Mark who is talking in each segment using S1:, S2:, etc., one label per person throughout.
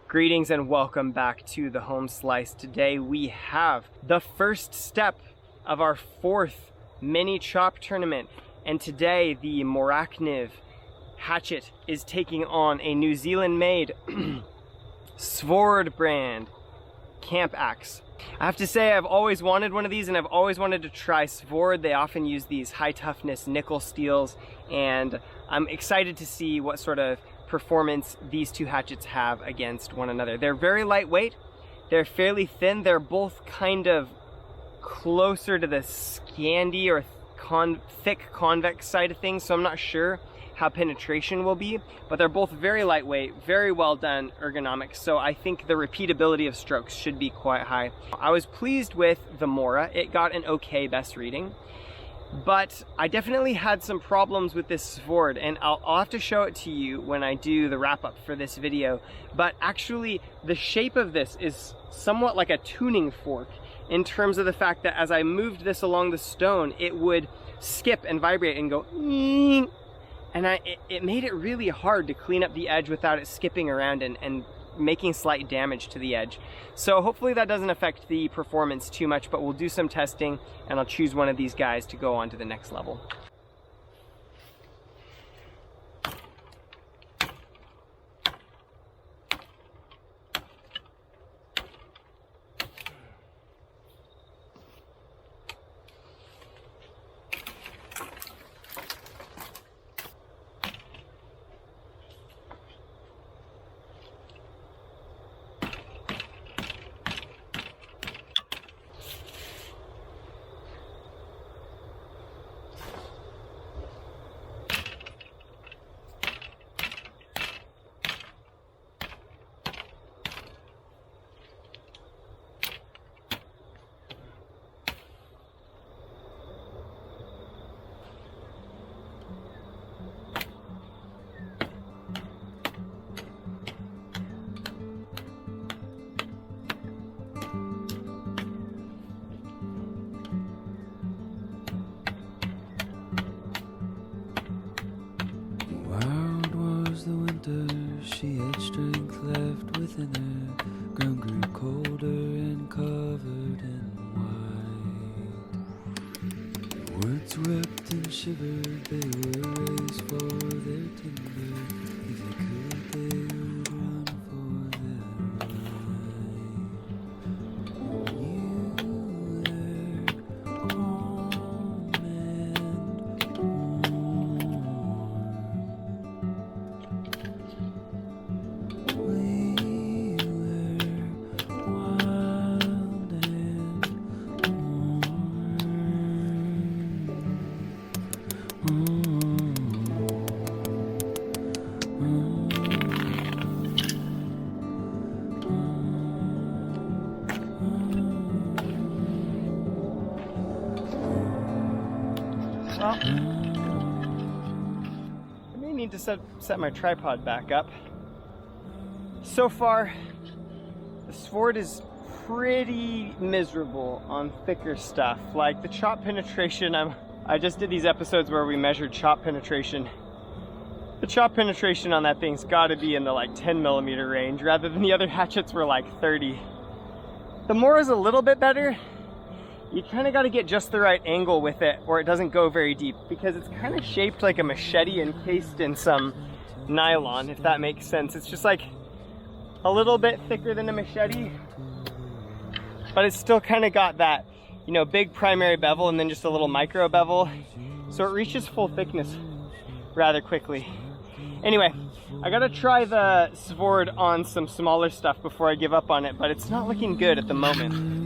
S1: Greetings and welcome back to the Home Slice. Today we have the first step of our 4th mini chop tournament, and today the Morakniv hatchet is taking on a New Zealand made Svord brand camp axe. I have to say I've always wanted one of these, and I've always wanted to try Svord. They often use these high toughness nickel steels, and I'm excited to see what sort of performance these two hatchets have against one another. They're very lightweight, they're fairly thin, they're both kind of closer to the Scandi or thick convex side of things, so I'm not sure how penetration will be, but they're both very lightweight, very well done ergonomics, so I think the repeatability of strokes should be quite high. I was pleased with the Mora. It got an okay best reading, but I definitely had some problems with this Svord, and I'll have to show it to you when I do the wrap-up for this video. But actually, the shape of this is somewhat like a tuning fork in terms of the fact that as I moved this along the stone, it would skip and vibrate and go eeing, and it made it really hard to clean up the edge without it skipping around and making slight damage to the edge. So hopefully that doesn't affect the performance too much, but we'll do some testing and I'll choose one of these guys to go on to the next level.
S2: She had strength left within her, ground grew colder and covered in white. Words wept and shivered, they were raised for their timber. If they could, they would run for their life. You were calm and
S1: Well, I may need to set my tripod back up. So far, the Svord is pretty miserable on thicker stuff. Like the chop penetration, I just did these episodes where we measured chop penetration. The chop penetration on that thing's gotta be in the like 10mm range, rather than the other hatchets were like 30. The Mora's a little bit better. You kind of got to get just the right angle with it or it doesn't go very deep, because it's kind of shaped like a machete encased in some nylon, if that makes sense. It's just like a little bit thicker than a machete, but it's still kind of got that, you know, big primary bevel and then just a little micro bevel, so it reaches full thickness rather quickly. Anyway, I gotta try the Svord on some smaller stuff before I give up on it, but it's not looking good at the moment.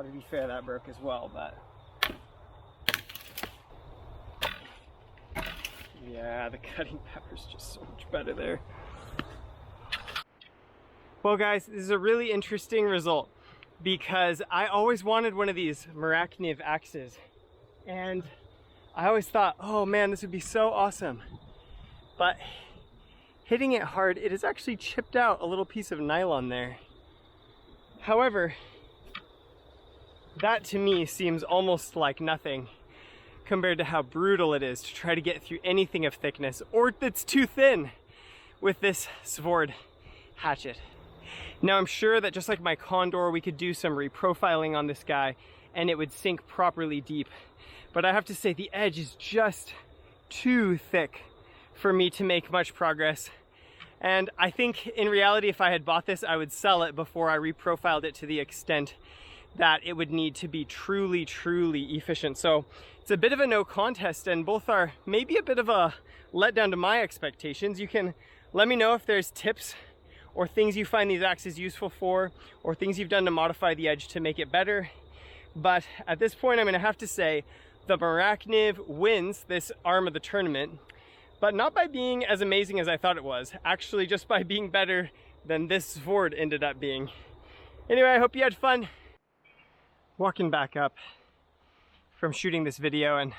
S1: Now, to be fair, that broke as well, but yeah, the cutting pepper's just so much better there. Well guys, this is a really interesting result because I always wanted one of these Morakniv axes, and I always thought, oh man, this would be so awesome. But hitting it hard, it has actually chipped out a little piece of nylon there. However, that to me seems almost like nothing compared to how brutal it is to try to get through anything of thickness or that's too thin with this Svord hatchet. Now I'm sure that just like my Condor, we could do some reprofiling on this guy and it would sink properly deep. But I have to say the edge is just too thick for me to make much progress. And I think in reality, if I had bought this, I would sell it before I reprofiled it to the extent that it would need to be truly, truly efficient. So it's a bit of a no contest, and both are maybe a bit of a letdown to my expectations. You can let me know if there's tips or things you find these axes useful for, or things you've done to modify the edge to make it better. But at this point, I'm gonna have to say the Morakniv wins this arm of the tournament, but not by being as amazing as I thought it was, actually just by being better than this Svord ended up being. Anyway, I hope you had fun. Walking back up from shooting this video, and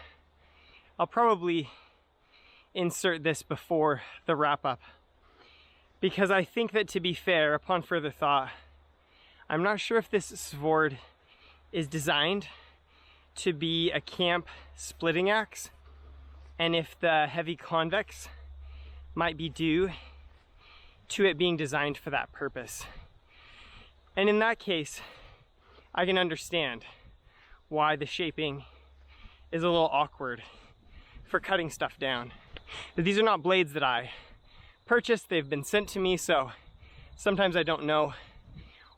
S1: I'll probably insert this before the wrap up, because I think that, to be fair, upon further thought, I'm not sure if this Svord is designed to be a camp splitting axe, and if the heavy convex might be due to it being designed for that purpose. And in that case, I can understand why the shaping is a little awkward for cutting stuff down. But these are not blades that I purchased, they've been sent to me, so sometimes I don't know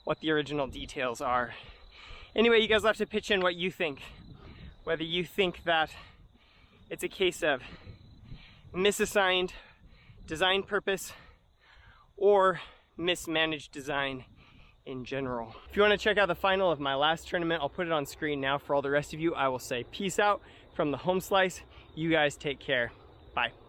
S1: what the original details are. Anyway, you guys will have to pitch in what you think. Whether you think that it's a case of misassigned design purpose or mismanaged design in general. If you want to check out the final of my last tournament, I'll put it on screen now. For all the rest of you, I will say peace out from the home slice. You guys take care. Bye.